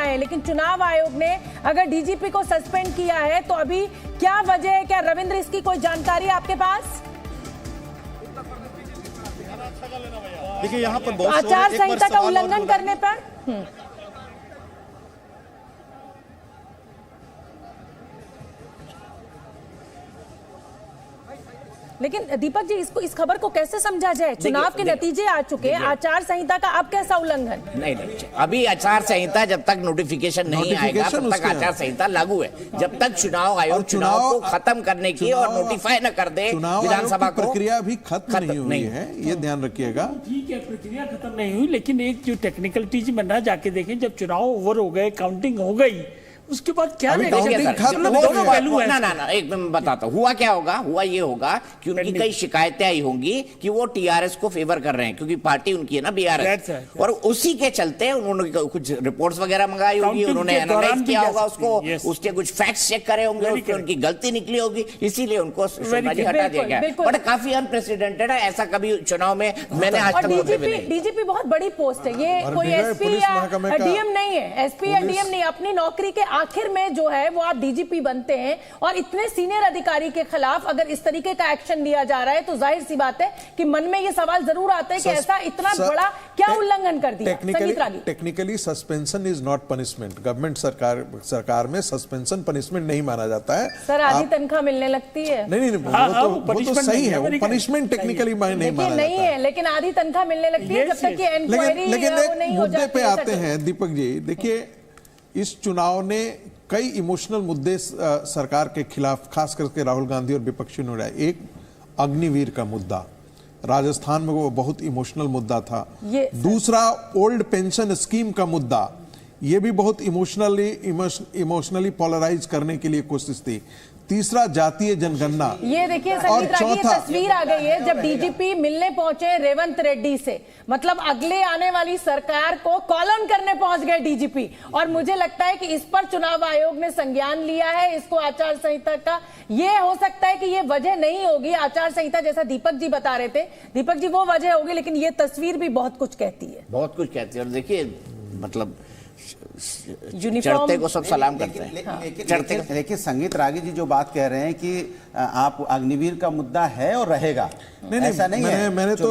आए हैं, लेकिन चुनाव आयोग ने अगर डीजीपी को सस्पेंड किया है तो अभी क्या वजह है? क्या रविंद्र इसकी कोई जानकारी है आपके पास? देखिए यहाँ पर बहुत आचार संहिता का उल्लंघन करने पर लेकिन दीपक जी, इसको इस खबर को कैसे समझा जाए? चुनाव के नतीजे आ चुके हैं, आचार संहिता का अब कैसा उल्लंघन? नहीं, अभी आचार संहिता जब तक नोटिफिकेशन नहीं आएगा तब तक आचार संहिता लागू है। जब तक चुनाव आयोग चुनाव को खत्म करने की और नोटिफाई न कर दे विधानसभा को, प्रक्रिया भी खत्म नहीं हुई है, ये ध्यान रखिएगा। ठीक है, प्रक्रिया खत्म नहीं हुई, लेकिन एक जो टेक्निकलिटीज बनना, जाके देखें जब चुनाव ओवर हो गए, काउंटिंग हो गई, उसके बाद क्या ना एक मैं बताता हूँ हुआ क्या होगा। हुआ ये होगा कि उनकी कई शिकायतें आई होंगी कि वो टीआरएस को फेवर कर रहे हैं, क्योंकि पार्टी उनकी है ना बीआरएस, और उसी के चलते उन्होंने कुछ रिपोर्ट्स वगैरह मंगाई होगी, उन्होंने एनालाइज किया होगा उसको, उसके कुछ फैक्ट्स चेक करे होंगे, उसकी उनकी गलती निकली होगी, इसीलिए उनको हटा दिया गया। बट काफी अनप्रेसिडेंटेड है, ऐसा कभी चुनाव में मैंने आज तक। डीजीपी बहुत बड़ी पोस्ट है, ये कोई एसपी या डीएम नहीं है, एसपी या डीएम नहीं। अपनी नौकरी के आखिर में जो है वो आप डीजीपी बनते हैं, और इतने सीनियर अधिकारी के खिलाफ अगर इस तरीके का एक्शन लिया जा रहा है तो जाहिर सी बात है कि मन में ये सवाल जरूर आता है कि ऐसा इतना बड़ा क्या उल्लंघन कर दिया। Technically suspension is not punishment. Government सरकार में सस्पेंशन पनिशमेंट नहीं माना जाता है। सर, आधी तनख्वाह मिलने लगती है। नहीं, वो तो सही है, वो पनिशमेंट टेक्निकली नहीं माना जाता है, लेकिन आधी तनख्वाह मिलने लगती है जब तक कि इंक्वायरी नहीं हो जाती। मुद्दे पे आते हैं दीपक जी। देखिए, इस चुनाव ने कई इमोशनल मुद्दे सरकार के खिलाफ, खास करके राहुल गांधी और विपक्षी ने उठाए। एक अग्निवीर का मुद्दा, राजस्थान में वो बहुत इमोशनल मुद्दा था। दूसरा, ओल्ड पेंशन स्कीम का मुद्दा, ये भी बहुत इमोशनली पोलराइज करने के लिए कोशिश थी। तीसरा, जातीय जनगणना। ये देखिए संगीत रागी, ये तस्वीर आ गई है जब डीजीपी मिलने पहुंचे रेवंत रेड्डी से, मतलब अगले आने वाली सरकार को कॉलम करने पहुंच गए डीजीपी। और मुझे लगता है कि इस पर चुनाव आयोग ने संज्ञान लिया है, इसको आचार संहिता का। ये हो सकता है कि ये वजह नहीं होगी आचार संहिता, जैसा दीपक जी बता रहे थे। दीपक जी, वो वजह होगी, लेकिन ये तस्वीर भी बहुत कुछ कहती है, बहुत कुछ कहती है। और देखिए, मतलब चढ़ते को सब सलाम करते हैं। लेकिन संगीत रागी जी जो बात कह रहे हैं कि आप अग्निवीर का मुद्दा है और रहेगा, ऐसा नहीं है। मैंने तो